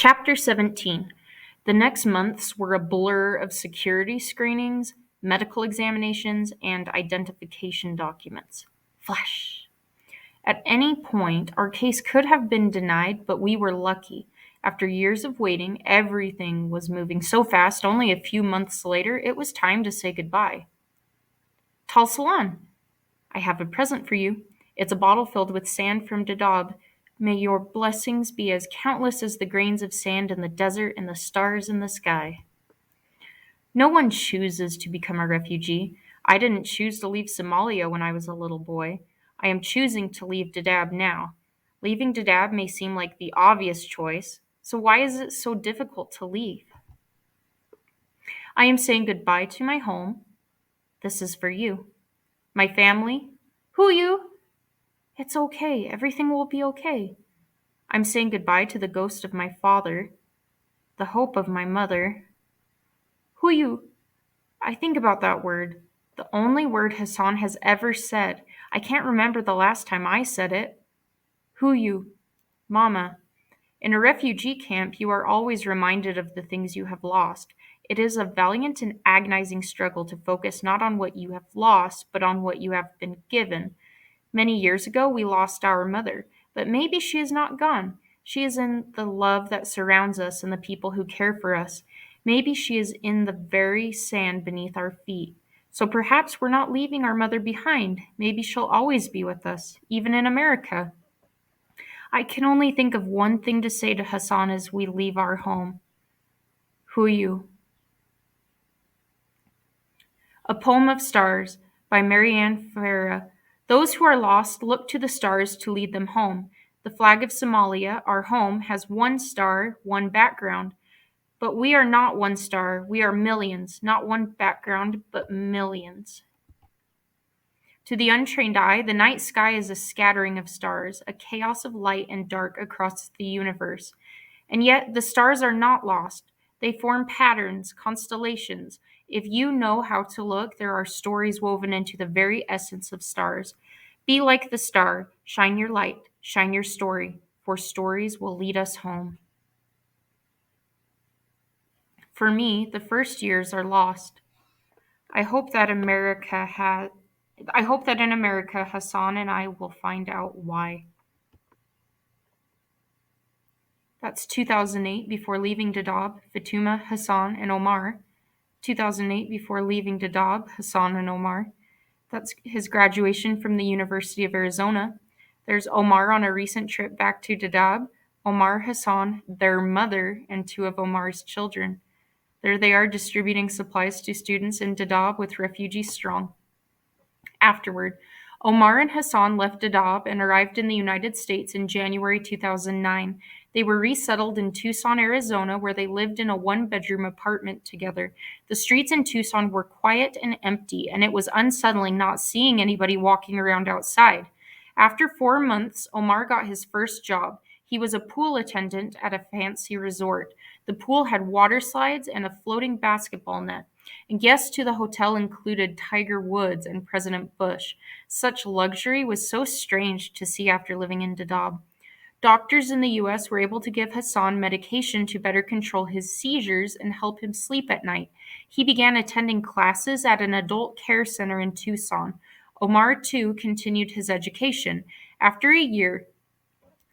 Chapter 17. The next months were a blur of security screenings, medical examinations, and identification documents. Flash. At any point, our case could have been denied, but we were lucky. After years of waiting, everything was moving so fast, only a few months later, it was time to say goodbye. Tal Salon, I have a present for you. It's a bottle filled with sand from Dadaab. May your blessings be as countless as the grains of sand in the desert and the stars in the sky. No one chooses to become a refugee. I didn't choose to leave Somalia when I was a little boy. I am choosing to leave Dadaab now. Leaving Dadaab may seem like the obvious choice, so why is it so difficult to leave? I am saying goodbye to my home. This is for you. My family. Who you? It's okay. Everything will be okay. I'm saying goodbye to the ghost of my father, the hope of my mother. Who you? I think about that word. The only word Hassan has ever said. I can't remember the last time I said it. Who you? Mama. In a refugee camp, you are always reminded of the things you have lost. It is a valiant and agonizing struggle to focus not on what you have lost, but on what you have been given. Many years ago, we lost our mother, but maybe she is not gone. She is in the love that surrounds us and the people who care for us. Maybe she is in the very sand beneath our feet. So perhaps we're not leaving our mother behind. Maybe she'll always be with us, even in America. I can only think of one thing to say to Hassan as we leave our home. Who you? A Poem of Stars by Marianne Farah. Those who are lost look to the stars to lead them home. The flag of Somalia, our home, has one star, one background. But we are not one star, we are millions, not one background, but millions. To the untrained eye, the night sky is a scattering of stars, a chaos of light and dark across the universe. And yet the stars are not lost. They form patterns, constellations. If you know how to look, there are stories woven into the very essence of stars. Be like the star, shine your light, shine your story, for stories will lead us home. For me, the first years are lost. I hope that America has I hope that in America Hassan and I will find out why. That's 2008 before leaving Dadaab, Fatuma, Hassan, and Omar. 2008 before leaving Dadaab, Hassan and Omar. That's his graduation from the University of Arizona. There's Omar on a recent trip back to Dadaab, Omar, Hassan, their mother, and two of Omar's children. There they are distributing supplies to students in Dadaab with Refugees Strong. Afterward, Omar and Hassan left Dadaab and arrived in the United States in January 2009. They were resettled in Tucson, Arizona, where they lived in a one-bedroom apartment together. The streets in Tucson were quiet and empty, and it was unsettling not seeing anybody walking around outside. After 4 months, Omar got his first job. He was a pool attendant at a fancy resort. The pool had water slides and a floating basketball net. And guests to the hotel included Tiger Woods and President Bush. Such luxury was so strange to see after living in Dadaab. Doctors in the U.S. were able to give Hassan medication to better control his seizures and help him sleep at night. He began attending classes at an adult care center in Tucson. Omar, too, continued his education. After a year,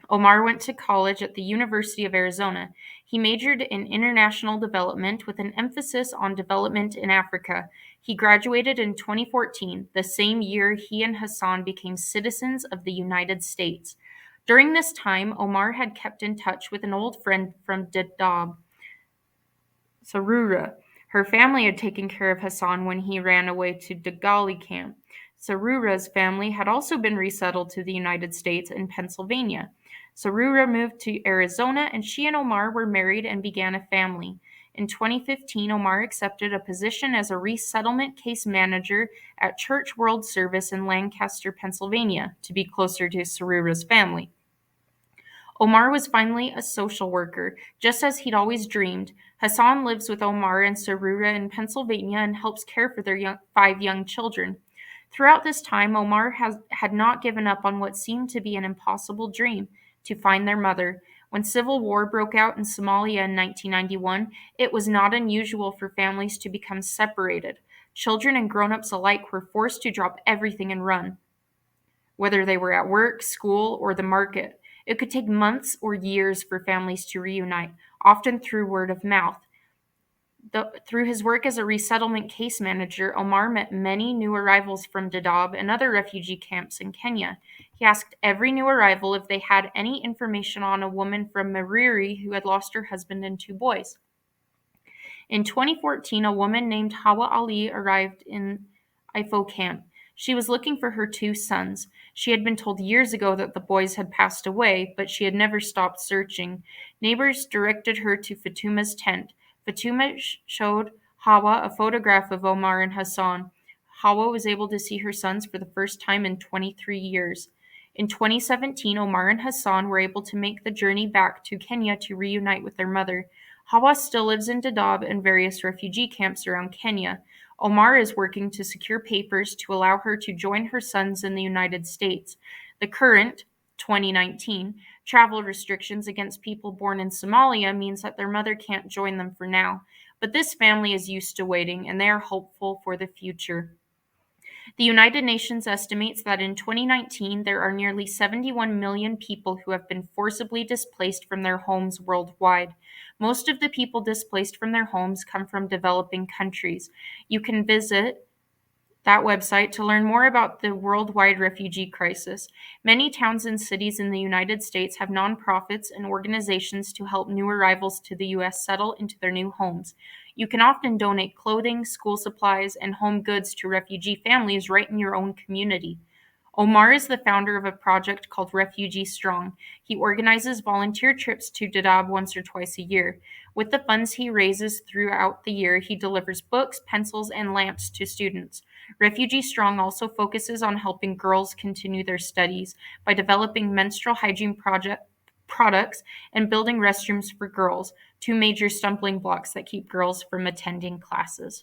Omar went to college at the University of Arizona. He majored in international development with an emphasis on development in Africa. He graduated in 2014, the same year he and Hassan became citizens of the United States. During this time, Omar had kept in touch with an old friend from Dadaab, Sarura. Her family had taken care of Hassan when he ran away to Dagali camp. Sarura's family had also been resettled to the United States in Pennsylvania. Sarura moved to Arizona and she and Omar were married and began a family. In 2015, Omar accepted a position as a resettlement case manager at Church World Service in Lancaster, Pennsylvania, to be closer to Sarura's family. Omar was finally a social worker, just as he'd always dreamed. Hassan lives with Omar and Sarura in Pennsylvania and helps care for their 5 young children. Throughout this time, Omar had not given up on what seemed to be an impossible dream, to find their mother. When civil war broke out in Somalia in 1991, it was not unusual for families to become separated. Children and grown-ups alike were forced to drop everything and run, whether they were at work, school, or the market. It could take months or years for families to reunite, often through word of mouth. Through his work as a resettlement case manager, Omar met many new arrivals from Dadaab and other refugee camps in Kenya. He asked every new arrival if they had any information on a woman from Mariri who had lost her husband and two boys. In 2014, a woman named Hawa Ali arrived in Ifo camp. She was looking for her two sons. She had been told years ago that the boys had passed away, but she had never stopped searching. Neighbors directed her to Fatuma's tent. Fatuma showed Hawa a photograph of Omar and Hassan. Hawa was able to see her sons for the first time in 23 years. In 2017, Omar and Hassan were able to make the journey back to Kenya to reunite with their mother. Hawa still lives in Dadaab and various refugee camps around Kenya. Omar is working to secure papers to allow her to join her sons in the United States. The current 2019 travel restrictions against people born in Somalia means that their mother can't join them for now. But this family is used to waiting, and they are hopeful for the future. The United Nations estimates that in 2019 there are nearly 71 million people who have been forcibly displaced from their homes worldwide. Most of the people displaced from their homes come from developing countries. You can visit that website to learn more about the worldwide refugee crisis. Many towns and cities in the United States have nonprofits and organizations to help new arrivals to the U.S. settle into their new homes. You can often donate clothing, school supplies, and home goods to refugee families right in your own community. Omar is the founder of a project called Refugee Strong. He organizes volunteer trips to Dadaab once or twice a year. With the funds he raises throughout the year, he delivers books, pencils, and lamps to students. Refugee Strong also focuses on helping girls continue their studies by developing menstrual hygiene products and building restrooms for girls, two major stumbling blocks that keep girls from attending classes.